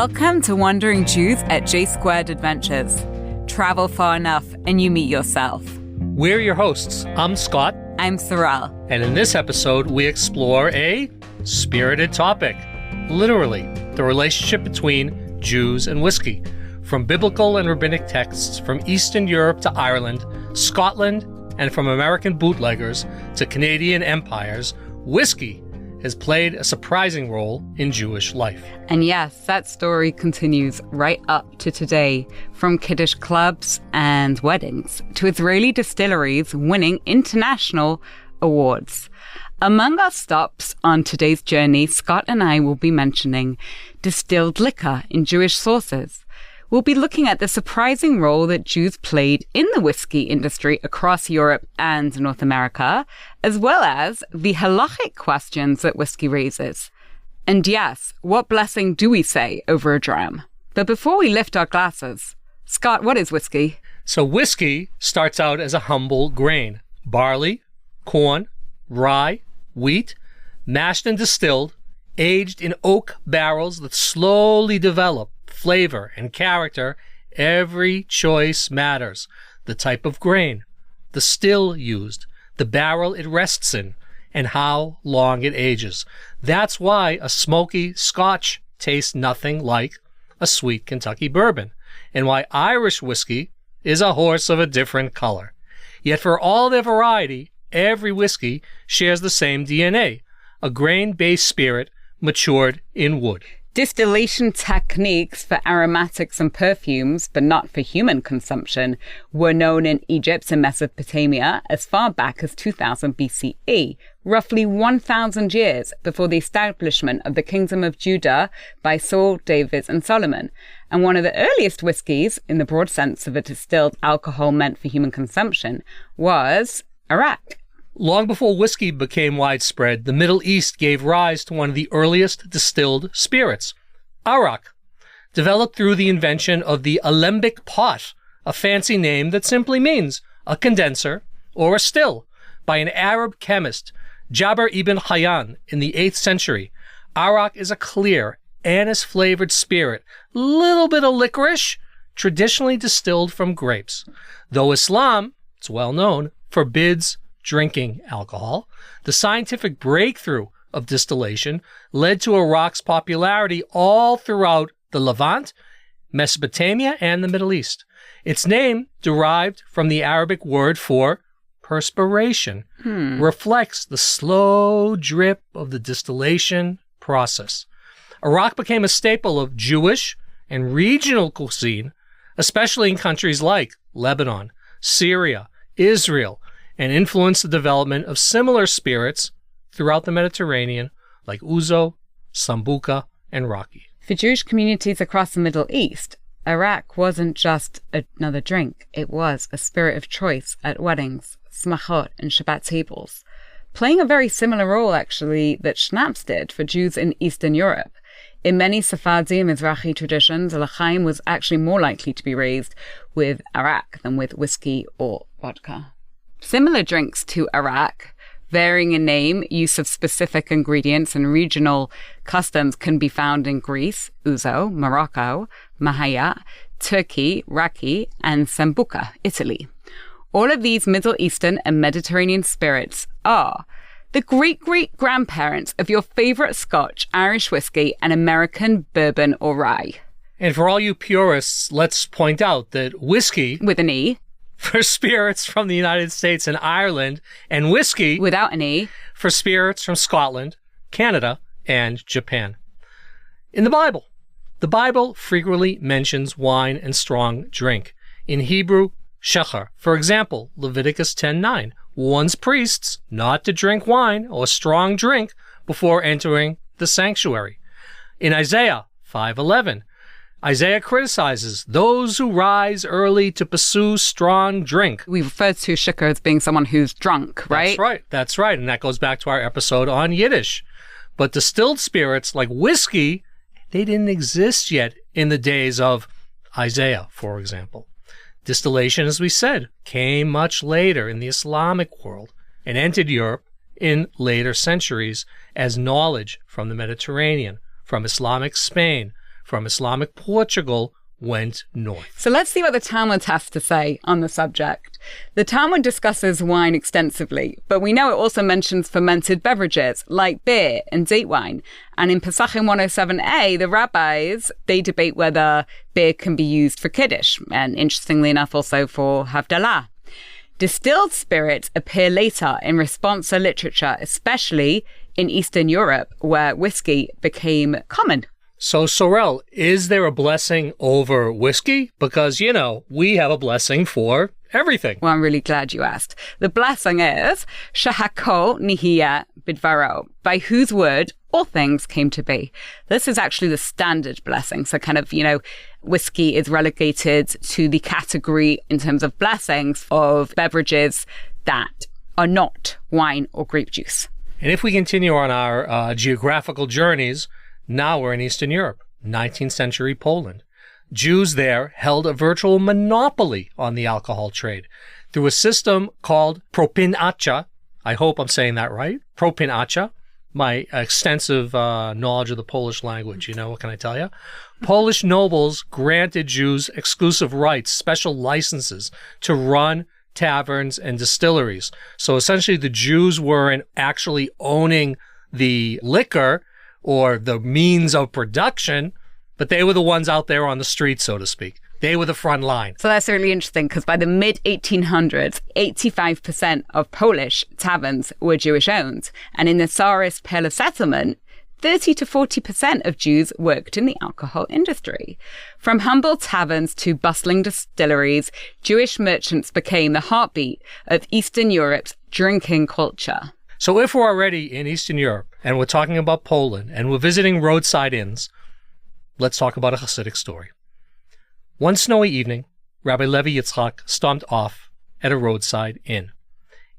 Welcome to Wandering Jews at J Squared Adventures. Travel far enough and you meet yourself. We're your hosts. I'm Scott. I'm Sorrel. And in this episode, we explore a spirited topic. Literally, the relationship between Jews and whiskey. From biblical and rabbinic texts, from Eastern Europe to Ireland, Scotland, and from American bootleggers to Canadian empires, whiskey has played a surprising role in Jewish life. And yes, that story continues right up to today, from Kiddush clubs and weddings to Israeli distilleries winning international awards. Among our stops on today's journey, Scott and I will be mentioning distilled liquor in Jewish sources. We'll be looking at the surprising role that Jews played in the whiskey industry across Europe and North America, as well as the halachic questions that whiskey raises. And yes, what blessing do we say over a dram? But before we lift our glasses, Scott, what is whiskey? So whiskey starts out as a humble grain: barley, corn, rye, wheat, mashed and distilled, aged in oak barrels that slowly develop flavor and character. Every choice matters. The type of grain, the still used, the barrel it rests in, and how long it ages. That's why a smoky Scotch tastes nothing like a sweet Kentucky bourbon, and why Irish whiskey is a horse of a different color. Yet for all their variety, every whiskey shares the same DNA, a grain-based spirit matured in wood. Distillation techniques for aromatics and perfumes, but not for human consumption, were known in Egypt and Mesopotamia as far back as 2000 BCE, roughly 1,000 years before the establishment of the Kingdom of Judah by Saul, David, and Solomon. And one of the earliest whiskies, in the broad sense of a distilled alcohol meant for human consumption, was Arak. Long before whiskey became widespread, the Middle East gave rise to one of the earliest distilled spirits, arak, developed through the invention of the alembic pot, a fancy name that simply means a condenser or a still, by an Arab chemist, Jabir ibn Hayyan, in the 8th century. Arak is a clear, anise-flavored spirit, little bit of licorice, traditionally distilled from grapes. Though Islam, it's well known, forbids drinking alcohol, the scientific breakthrough of distillation led to Arak's popularity all throughout the Levant, Mesopotamia, and the Middle East. Its name, derived from the Arabic word for perspiration, reflects the slow drip of the distillation process. Arak became a staple of Jewish and regional cuisine, especially in countries like Lebanon, Syria, Israel, and influenced the development of similar spirits throughout the Mediterranean, like ouzo, sambuca, and raki. For Jewish communities across the Middle East, Arak wasn't just another drink. It was a spirit of choice at weddings, smachot, and Shabbat tables, playing a very similar role, actually, that schnapps did for Jews in Eastern Europe. In many Sephardi and Mizrahi traditions, a l'chaim was actually more likely to be raised with Arak than with whiskey or vodka. Similar drinks to Arak, varying in name, use of specific ingredients, and regional customs can be found in Greece, ouzo, Morocco, mahaya, Turkey, raki, and sambuca, Italy. All of these Middle Eastern and Mediterranean spirits are the great-great-grandparents of your favorite Scotch, Irish whiskey, and American bourbon or rye. And for all you purists, let's point out that whiskey, with an E, for spirits from the United States and Ireland, and whiskey, without an E, for spirits from Scotland, Canada, and Japan. In the Bible frequently mentions wine and strong drink. In Hebrew, shecher. For example, Leviticus 10:9 warns priests not to drink wine or strong drink before entering the sanctuary. In Isaiah 5:11, Isaiah criticizes those who rise early to pursue strong drink. We refer to shikar as being someone who's drunk, right? That's right. And that goes back to our episode on Yiddish. But distilled spirits like whiskey, they didn't exist yet in the days of Isaiah, for example. Distillation, as we said, came much later in the Islamic world and entered Europe in later centuries as knowledge from the Mediterranean, from Islamic Spain, from Islamic Portugal went north. So let's see what the Talmud has to say on the subject. The Talmud discusses wine extensively, but we know it also mentions fermented beverages like beer and date wine. And in Pesachim 107a, the rabbis, they debate whether beer can be used for Kiddush, and interestingly enough, also for Havdalah. Distilled spirits appear later in response to literature, especially in Eastern Europe, where whiskey became common. So, Sorel, is there a blessing over whiskey? Because, we have a blessing for everything. Well, I'm really glad you asked. The blessing is Shahakol Nihiyah Bidvaro, by whose word all things came to be. This is actually the standard blessing. So whiskey is relegated to the category in terms of blessings of beverages that are not wine or grape juice. And if we continue on our geographical journeys, now we're in Eastern Europe, 19th century Poland. Jews there held a virtual monopoly on the alcohol trade through a system called propinacja. I hope I'm saying that right. Propinacja. My extensive knowledge of the Polish language, what can I tell you? Polish nobles granted Jews exclusive rights, special licenses to run taverns and distilleries. So essentially the Jews weren't actually owning the liquor or the means of production, but they were the ones out there on the street, so to speak. They were the front line. So that's really interesting because by the mid-1800s, 85% of Polish taverns were Jewish-owned. And in the Tsarist Pale settlement, 30 to 40% of Jews worked in the alcohol industry. From humble taverns to bustling distilleries, Jewish merchants became the heartbeat of Eastern Europe's drinking culture. So if we're already in Eastern Europe and we're talking about Poland and we're visiting roadside inns, let's talk about a Hasidic story. One snowy evening, Rabbi Levi Yitzchak stomped off at a roadside inn.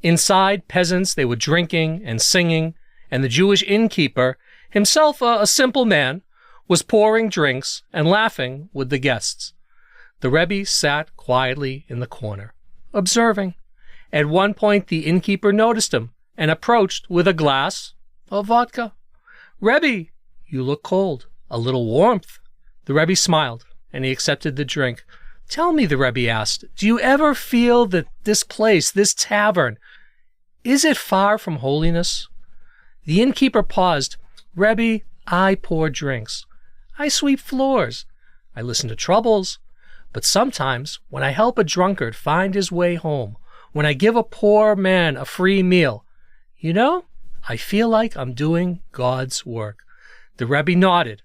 Inside, peasants, they were drinking and singing, and the Jewish innkeeper, himself a simple man, was pouring drinks and laughing with the guests. The Rebbe sat quietly in the corner, observing. At one point, the innkeeper noticed him and approached with a glass of vodka. "Rebbe, you look cold. A little warmth." The Rebbe smiled, and he accepted the drink. "Tell me," the Rebbe asked, "do you ever feel that this place, this tavern, is it far from holiness?" The innkeeper paused. "Rebbe, I pour drinks. I sweep floors. I listen to troubles. But sometimes, when I help a drunkard find his way home, when I give a poor man a free meal, I feel like I'm doing God's work." The Rebbe nodded.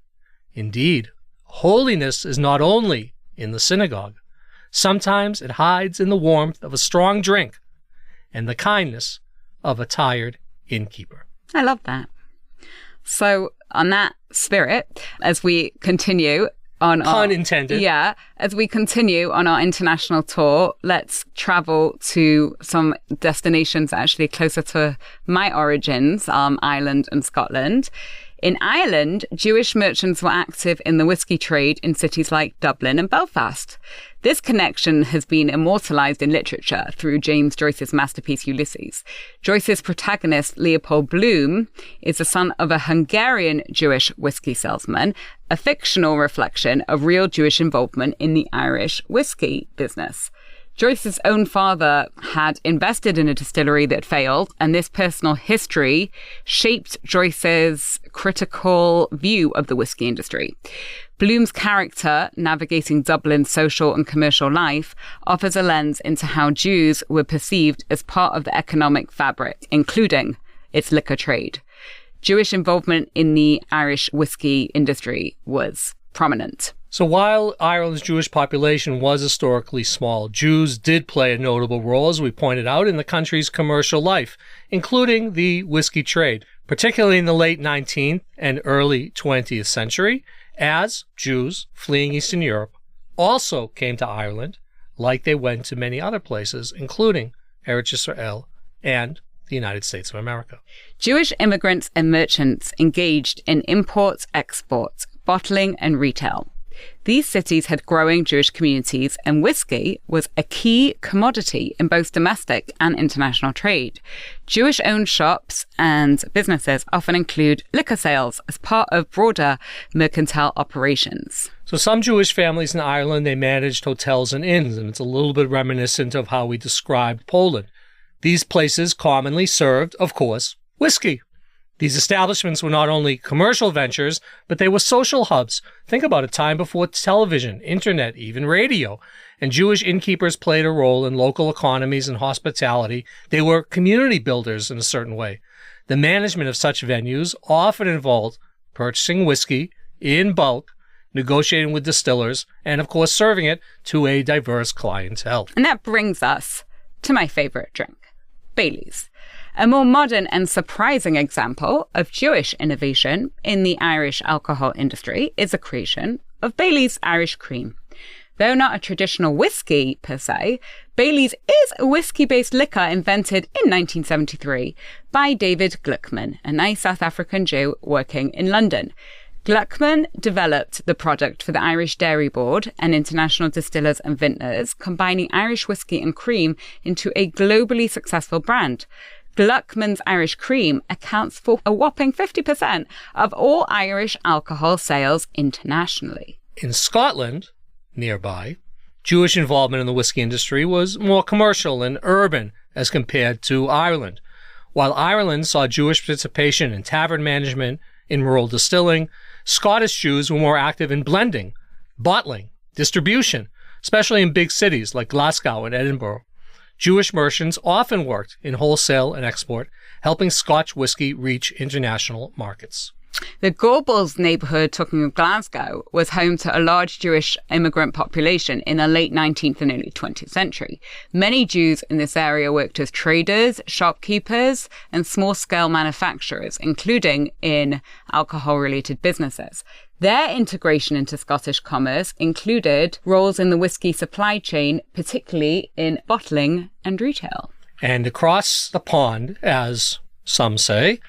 Indeed, holiness is not only in the synagogue. Sometimes it hides in the warmth of a strong drink and the kindness of a tired innkeeper. I love that. So on that spirit, as we continue on Pun intended. Yeah, as we continue on our international tour, let's travel to some destinations actually closer to my origins, Ireland and Scotland. In Ireland, Jewish merchants were active in the whiskey trade in cities like Dublin and Belfast. This connection has been immortalized in literature through James Joyce's masterpiece Ulysses. Joyce's protagonist, Leopold Bloom, is the son of a Hungarian Jewish whiskey salesman, a fictional reflection of real Jewish involvement in the Irish whiskey business. Joyce's own father had invested in a distillery that failed, and this personal history shaped Joyce's critical view of the whiskey industry. Bloom's character, navigating Dublin's social and commercial life, offers a lens into how Jews were perceived as part of the economic fabric, including its liquor trade. Jewish involvement in the Irish whiskey industry was prominent. So while Ireland's Jewish population was historically small, Jews did play a notable role, as we pointed out, in the country's commercial life, including the whiskey trade, particularly in the late 19th and early 20th century, as Jews fleeing Eastern Europe also came to Ireland, like they went to many other places, including Eretz Yisrael and the United States of America. Jewish immigrants and merchants engaged in imports, exports, bottling, and retail. These cities had growing Jewish communities, and whiskey was a key commodity in both domestic and international trade. Jewish-owned shops and businesses often include liquor sales as part of broader mercantile operations. So some Jewish families in Ireland, they managed hotels and inns, and it's a little bit reminiscent of how we described Poland. These places commonly served, of course, whiskey. These establishments were not only commercial ventures, but they were social hubs. Think about a time before television, internet, even radio. And Jewish innkeepers played a role in local economies and hospitality. They were community builders in a certain way. The management of such venues often involved purchasing whiskey in bulk, negotiating with distillers, and of course serving it to a diverse clientele. And that brings us to my favorite drink, Baileys. A more modern and surprising example of Jewish innovation in the Irish alcohol industry is the creation of Baileys Irish Cream. Though not a traditional whiskey per se, Baileys is a whiskey-based liquor invented in 1973 by David Gluckman, a nice South African Jew working in London. Gluckman developed the product for the Irish Dairy Board and international distillers and vintners, combining Irish whiskey and cream into a globally successful brand. Gluckman's Irish Cream accounts for a whopping 50% of all Irish alcohol sales internationally. In Scotland, nearby, Jewish involvement in the whiskey industry was more commercial and urban as compared to Ireland. While Ireland saw Jewish participation in tavern management, in rural distilling, Scottish Jews were more active in blending, bottling, distribution, especially in big cities like Glasgow and Edinburgh. Jewish merchants often worked in wholesale and export, helping Scotch whiskey reach international markets. The Gorbals neighbourhood, talking of Glasgow, was home to a large Jewish immigrant population in the late 19th and early 20th century. Many Jews in this area worked as traders, shopkeepers, and small-scale manufacturers, including in alcohol-related businesses. Their integration into Scottish commerce included roles in the whiskey supply chain, particularly in bottling and retail. And across the pond, as some say,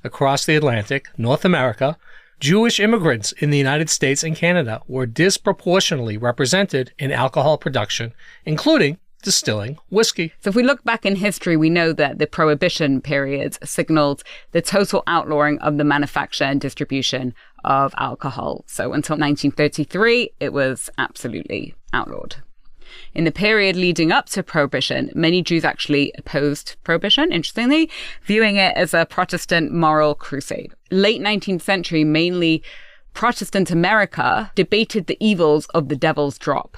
across the Atlantic, North America, Jewish immigrants in the United States and Canada were disproportionately represented in alcohol production, including distilling whiskey. So if we look back in history, we know that the Prohibition period signaled the total outlawing of the manufacture and distribution of alcohol. So until 1933, it was absolutely outlawed. In the period leading up to Prohibition, many Jews actually opposed Prohibition, interestingly, viewing it as a Protestant moral crusade. Late 19th century, mainly Protestant America debated the evils of the devil's drop.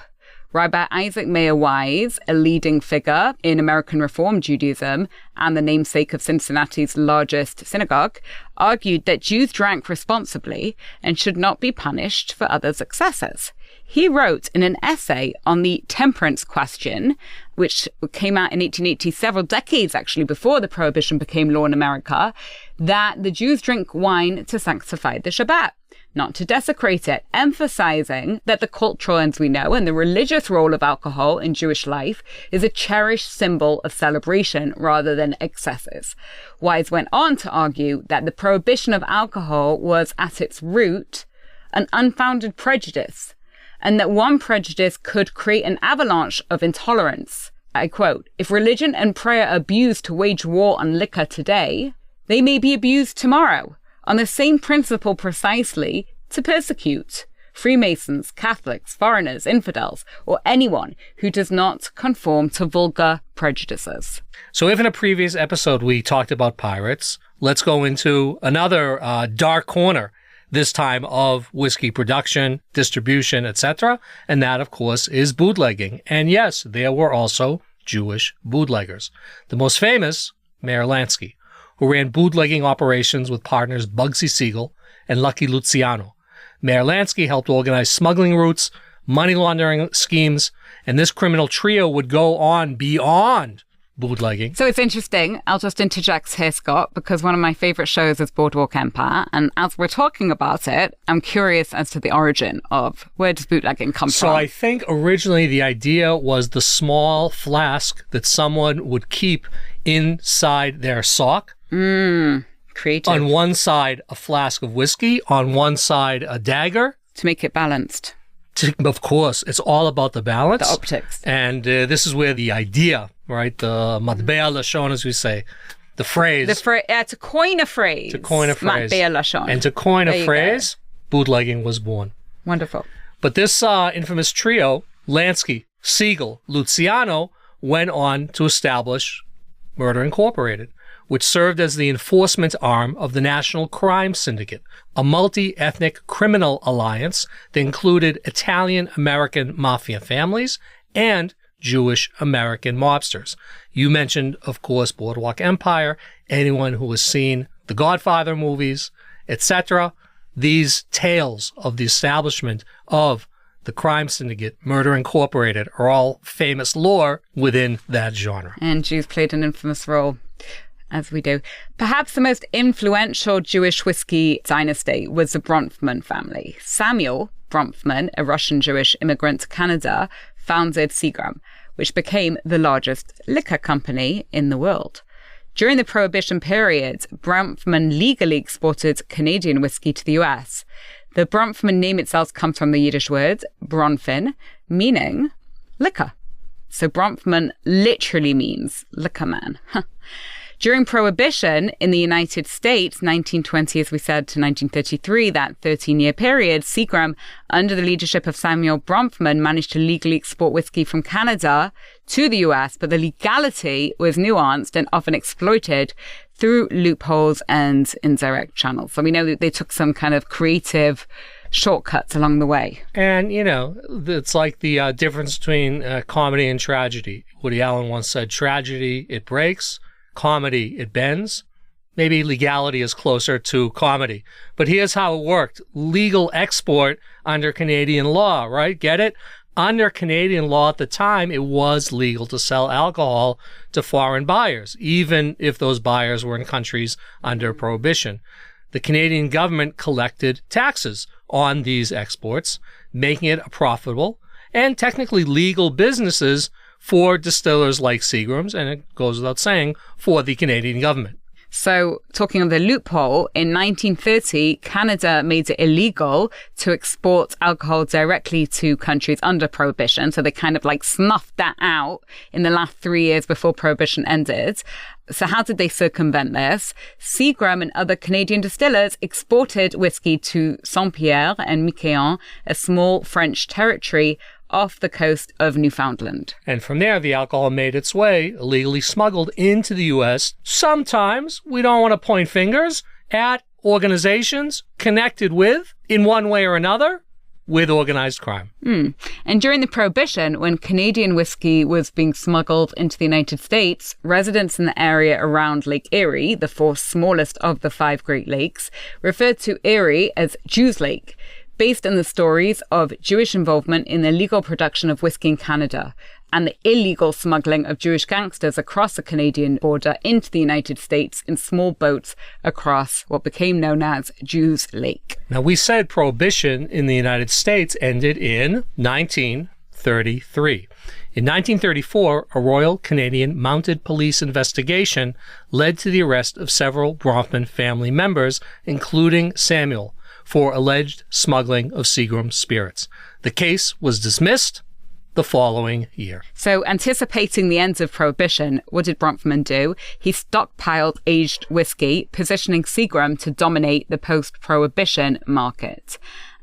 Rabbi Isaac Mayer Wise, a leading figure in American Reform Judaism and the namesake of Cincinnati's largest synagogue, argued that Jews drank responsibly and should not be punished for others' excesses. He wrote in an essay on the temperance question, which came out in 1880, several decades actually before the Prohibition became law in America, that the Jews drink wine to sanctify the Shabbat, not to desecrate it, emphasizing that the cultural, as we know, and the religious role of alcohol in Jewish life is a cherished symbol of celebration rather than excesses. Wise went on to argue that the prohibition of alcohol was at its root an unfounded prejudice, and that one prejudice could create an avalanche of intolerance. I quote, "If religion and prayer are abused to wage war on liquor today, they may be abused tomorrow, on the same principle precisely, to persecute Freemasons, Catholics, foreigners, infidels, or anyone who does not conform to vulgar prejudices." So if in a previous episode we talked about pirates, let's go into another dark corner, this time of whiskey production, distribution, etc. And that, of course, is bootlegging. And yes, there were also Jewish bootleggers. The most famous, Meyer Lansky, who ran bootlegging operations with partners Bugsy Siegel and Lucky Luciano. Meyer Lansky helped organize smuggling routes, money laundering schemes, and this criminal trio would go on beyond bootlegging. So it's interesting. I'll just interject here, Scott, because one of my favorite shows is Boardwalk Empire. And as we're talking about it, I'm curious as to the origin of where does bootlegging come from? So I think originally the idea was the small flask that someone would keep inside their sock. Creative. On one side, a flask of whiskey. On one side, a dagger. To make it balanced. Of course, it's all about the balance. The optics. And this is where the idea, right, the matbea lashon, as we say, the phrase. To coin a phrase. Matbea lashon. And to coin a phrase, bootlegging was born. Wonderful. But this infamous trio, Lansky, Siegel, Luciano, went on to establish Murder Incorporated, which served as the enforcement arm of the National Crime Syndicate, a multi-ethnic criminal alliance that included Italian-American mafia families and Jewish-American mobsters. You mentioned, of course, Boardwalk Empire. Anyone who has seen the Godfather movies, etc., these tales of the establishment of the crime syndicate, Murder Incorporated, are all famous lore within that genre. And Jews played an infamous role, as we do. Perhaps the most influential Jewish whiskey dynasty was the Bronfman family. Samuel Bronfman, a Russian Jewish immigrant to Canada, founded Seagram, which became the largest liquor company in the world. During the Prohibition period, Bronfman legally exported Canadian whiskey to the US. The Bronfman name itself comes from the Yiddish word Bronfin, meaning liquor. So Bronfman literally means liquor man. During Prohibition in the United States, 1920, as we said, to 1933, that 13-year period, Seagram, under the leadership of Samuel Bronfman, managed to legally export whiskey from Canada to the US, but the legality was nuanced and often exploited through loopholes and indirect channels. So we know that they took some kind of creative shortcuts along the way. And, you know, it's like the difference between comedy and tragedy. Woody Allen once said, tragedy, it breaks. Comedy, it bends. Maybe legality is closer to comedy. But here's how it worked. Legal export under Canadian law, right? Get it? Under Canadian law at the time, it was legal to sell alcohol to foreign buyers, even if those buyers were in countries under Prohibition. The Canadian government collected taxes on these exports, making it a profitable and technically legal businesses for distillers like Seagram's, and it goes without saying, for the Canadian government. So, talking of the loophole, in 1930, Canada made it illegal to export alcohol directly to countries under Prohibition. So they kind of like snuffed that out in the last 3 years before Prohibition ended. So how did they circumvent this? Seagram and other Canadian distillers exported whiskey to Saint-Pierre and Miquelon, a small French territory off the coast of Newfoundland. And from there, the alcohol made its way, illegally smuggled into the U.S. Sometimes, we don't want to point fingers at organizations connected with, in one way or another, with organized crime. And during the Prohibition, when Canadian whiskey was being smuggled into the United States, residents in the area around Lake Erie, the fourth smallest of the 5 Great Lakes, referred to Erie as Jews Lake, based on the stories of Jewish involvement in the legal production of whiskey in Canada and the illegal smuggling of Jewish gangsters across the Canadian border into the United States in small boats across what became known as Jews Lake. Now, we said Prohibition in the United States ended in 1933. In 1934, a Royal Canadian Mounted Police investigation led to the arrest of several Bronfman family members, including Samuel, for alleged smuggling of Seagram spirits. The case was dismissed the following year. So, anticipating the end of Prohibition, what did Bronfman do? He stockpiled aged whiskey, positioning Seagram to dominate the post-Prohibition market.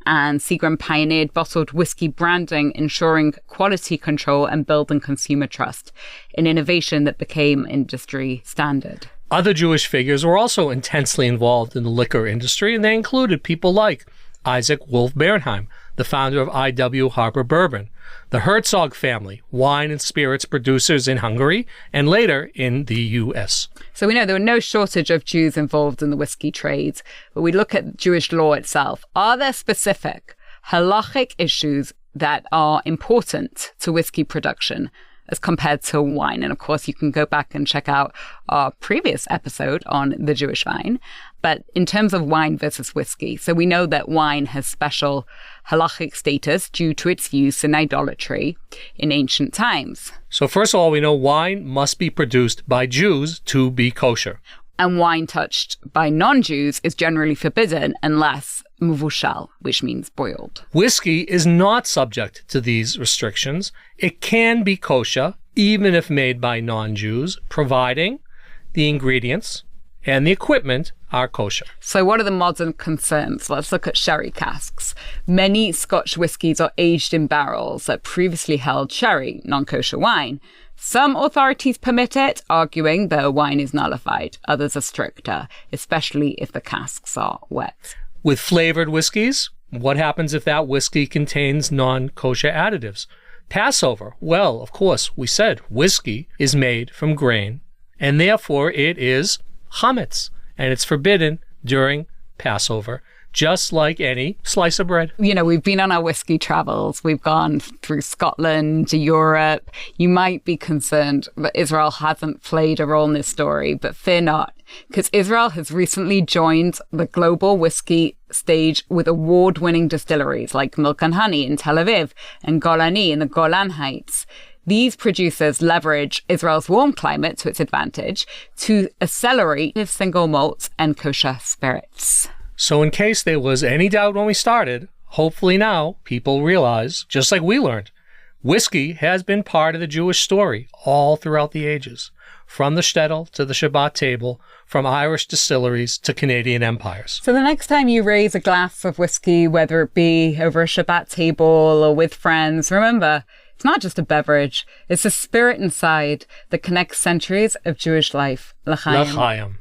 And Seagram pioneered bottled whiskey branding, ensuring quality control and building consumer trust, an innovation that became industry standard. Other Jewish figures were also intensely involved in the liquor industry, and they included people like Isaac Wolf Bernheim, the founder of I.W. Harper Bourbon, the Herzog family, wine and spirits producers in Hungary, and later in the U.S. So we know there were no shortage of Jews involved in the whiskey trade, but we look at Jewish law itself. Are there specific halachic issues that are important to whiskey production as compared to wine? And of course, you can go back and check out our previous episode on the Jewish vine. But in terms of wine versus whiskey, so we know that wine has special halachic status due to its use in idolatry in ancient times. So first of all, we know wine must be produced by Jews to be kosher. And wine touched by non-Jews is generally forbidden unless muvushal, which means boiled. Whiskey is not subject to these restrictions. It can be kosher, even if made by non-Jews, providing the ingredients and the equipment are kosher. So what are the modern concerns? Let's look at sherry casks. Many Scotch whiskies are aged in barrels that previously held sherry, non-kosher wine. Some authorities permit it, arguing the wine is nullified. Others are stricter, especially if the casks are wet. With flavored whiskeys, what happens if that whiskey contains non-kosher additives? Passover, well, of course, we said whiskey is made from grain, and therefore it is chametz, and it's forbidden during Passover, just like any slice of bread. You know, we've been on our whiskey travels. We've gone through Scotland to Europe. You might be concerned that Israel hasn't played a role in this story, but fear not, because Israel has recently joined the global whiskey stage with award-winning distilleries like Milk and Honey in Tel Aviv and Golani in the Golan Heights. These producers leverage Israel's warm climate to its advantage to accelerate single malts and kosher spirits. So in case there was any doubt when we started, hopefully now people realize, just like we learned, whiskey has been part of the Jewish story all throughout the ages, from the shtetl to the Shabbat table, from Irish distilleries to Canadian empires. So the next time you raise a glass of whiskey, whether it be over a Shabbat table or with friends, remember, it's not just a beverage, it's a spirit inside that connects centuries of Jewish life. L'chaim. L'chaim.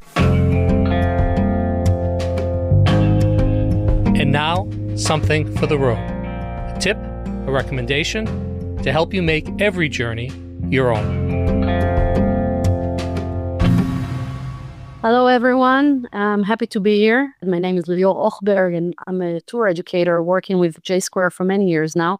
And now, something for the road. A tip, a recommendation to help you make every journey your own. Hello, everyone. I'm happy to be here. My name is Lior Ochberg, and I'm a tour educator working with J Square for many years now.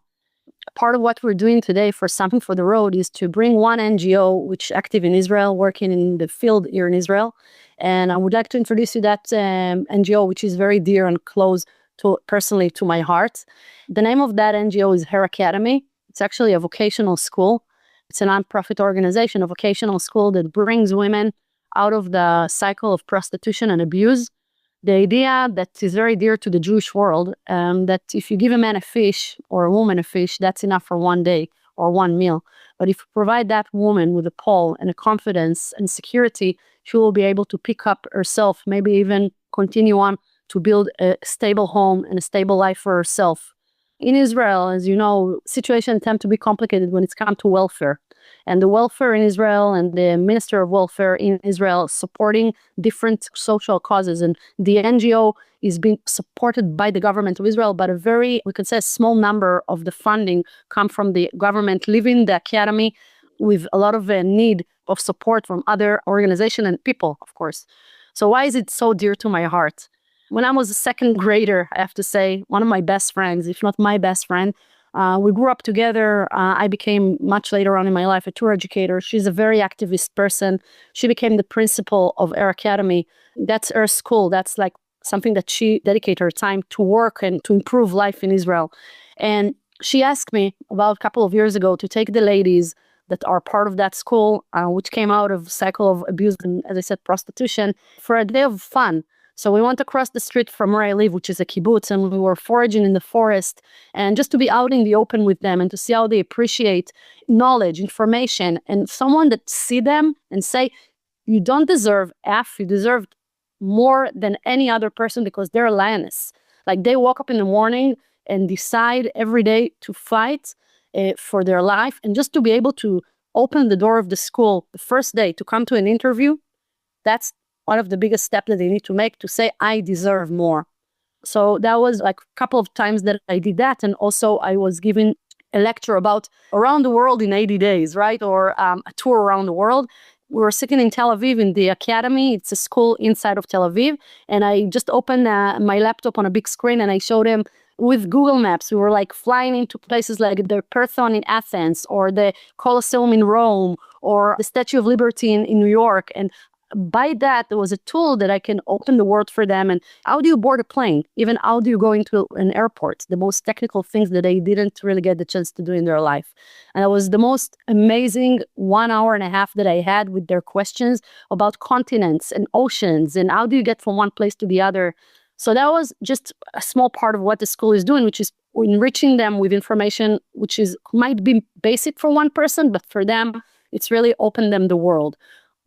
Part of what we're doing today for Something for the Road is to bring one NGO which is active in Israel, working in the field here in Israel. And I would like to introduce you that NGO, which is very dear and close personally to my heart. The name of that NGO is Hair Academy. It's actually a vocational school. It's a nonprofit organization, a vocational school that brings women out of the cycle of prostitution and abuse. The idea that is very dear to the Jewish world, that if you give a man a fish or a woman a fish, that's enough for one day or one meal. But if you provide that woman with a pole and a confidence and security, she will be able to pick up herself, maybe even continue on to build a stable home and a stable life for herself. In Israel, as you know, situations tend to be complicated when it's come to welfare. And the welfare in Israel and the Minister of Welfare in Israel supporting different social causes. And the NGO is being supported by the government of Israel, but we could say a small number of the funding come from the government, leaving the academy with a lot of need of support from other organizations and people, of course. So why is it so dear to my heart? When I was a second grader, I have to say, one of my best friends, if not my best friend, we grew up together. I became, much later on in my life, a tour educator. She's a very activist person. She became the principal of Air Academy. That's her school. That's like something that she dedicated her time to work and to improve life in Israel. And she asked me about a couple of years ago to take the ladies that are part of that school, which came out of cycle of abuse and, as I said, prostitution, for a day of fun. So we went across the street from where I live, which is a kibbutz, and we were foraging in the forest, and just to be out in the open with them and to see how they appreciate knowledge, information, and someone that see them and say, you don't deserve F, you deserve more than any other person because they're a lioness. Like they woke up in the morning and decide every day to fight for their life, and just to be able to open the door of the school the first day to come to an interview, that's one of the biggest steps that they need to make to say, I deserve more. So that was like a couple of times that I did that. And also I was giving a lecture about around the world in 80 days, right? Or a tour around the world. We were sitting in Tel Aviv in the academy. It's a school inside of Tel Aviv. And I just opened my laptop on a big screen and I showed him with Google Maps. We were like flying into places like the Parthenon in Athens or the Colosseum in Rome or the Statue of Liberty in New York. And by that, there was a tool that I can open the world for them. And how do you board a plane? Even how do you go into an airport? The most technical things that they didn't really get the chance to do in their life. And it was the most amazing 1 hour and a half that I had with their questions about continents and oceans. And how do you get from one place to the other? So that was just a small part of what the school is doing, which is enriching them with information which might be basic for one person, but for them, it's really opened them the world.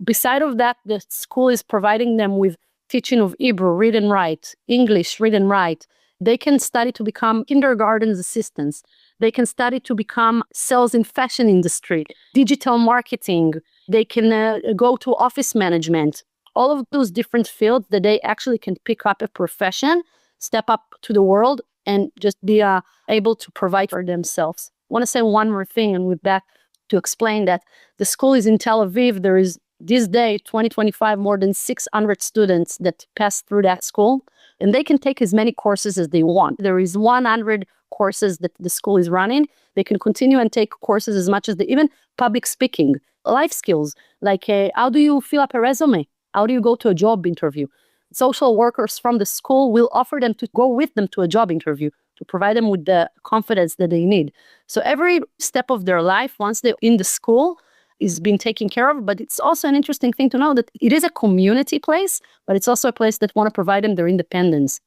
Beside of that, the school is providing them with teaching of Hebrew, read and write, English, read and write. They can study to become kindergarten assistants. They can study to become sales in fashion industry, digital marketing. They can go to office management. All of those different fields that they actually can pick up a profession, step up to the world, and just be able to provide for themselves. I want to say one more thing, and with that, to explain that the school is in Tel Aviv. There is, this day, 2025, more than 600 students that pass through that school, and they can take as many courses as they want. There is 100 courses that the school is running. They can continue and take courses as much as even public speaking, life skills, like how do you fill up a resume? How do you go to a job interview? Social workers from the school will offer them to go with them to a job interview to provide them with the confidence that they need. So every step of their life, once they're in the school, is being taken care of. But it's also an interesting thing to know that it is a community place, but it's also a place that want to provide them their independence.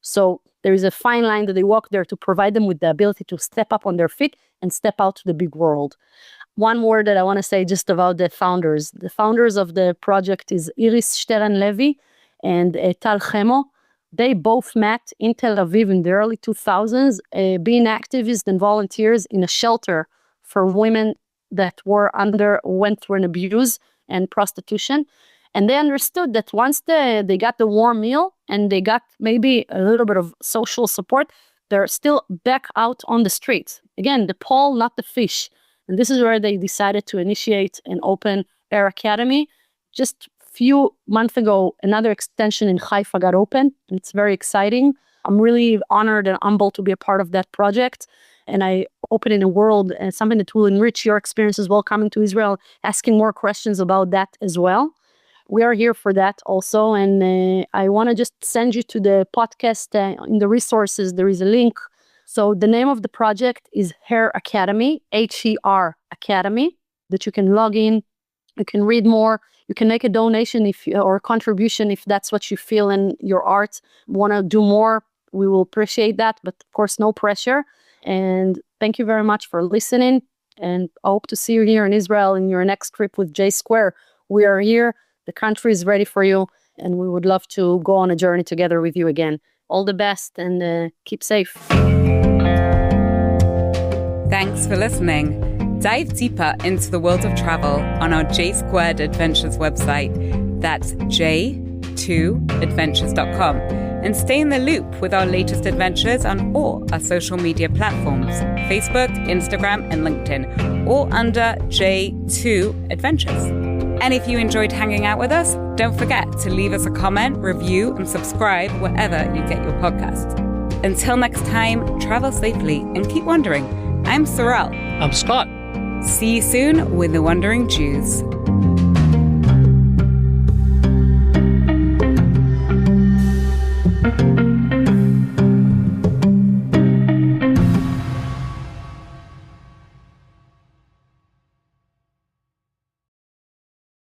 So there is a fine line that they walk there to provide them with the ability to step up on their feet and step out to the big world. One word that I want to say just about the founders. The founders of the project is Iris Stern-Levy and Tal Chemo. They both met in Tel Aviv in the early 2000s, being activists and volunteers in a shelter for women that went through an abuse and prostitution. And they understood that once they got the warm meal and they got maybe a little bit of social support, they're still back out on the streets. Again, the pole, not the fish. And this is where they decided to initiate and open Air Academy. Just a few months ago, another extension in Haifa got open. And it's very exciting. I'm really honored and humbled to be a part of that project. And I open in a world and something that will enrich your experience as well coming to Israel, asking more questions about that as well. We are here for that also. And I want to just send you to the podcast. In the resources, there is a link. So the name of the project is Her Academy, Her Academy, that you can log in. You can read more. You can make a donation or a contribution if that's what you feel in your art. Want to do more? We will appreciate that. But of course, no pressure. And thank you very much for listening. And I hope to see you here in Israel in your next trip with J Square. We are here. The country is ready for you. And we would love to go on a journey together with you again. All the best and keep safe. Thanks for listening. Dive deeper into the world of travel on our J Squared Adventures website. That's j2adventures.com. And stay in the loop with our latest adventures on all our social media platforms, Facebook, Instagram, and LinkedIn, all under J2 Adventures. And if you enjoyed hanging out with us, don't forget to leave us a comment, review, and subscribe wherever you get your podcasts. Until next time, travel safely and keep wondering. I'm Sorel. I'm Scott. See you soon with the Wandering Jews.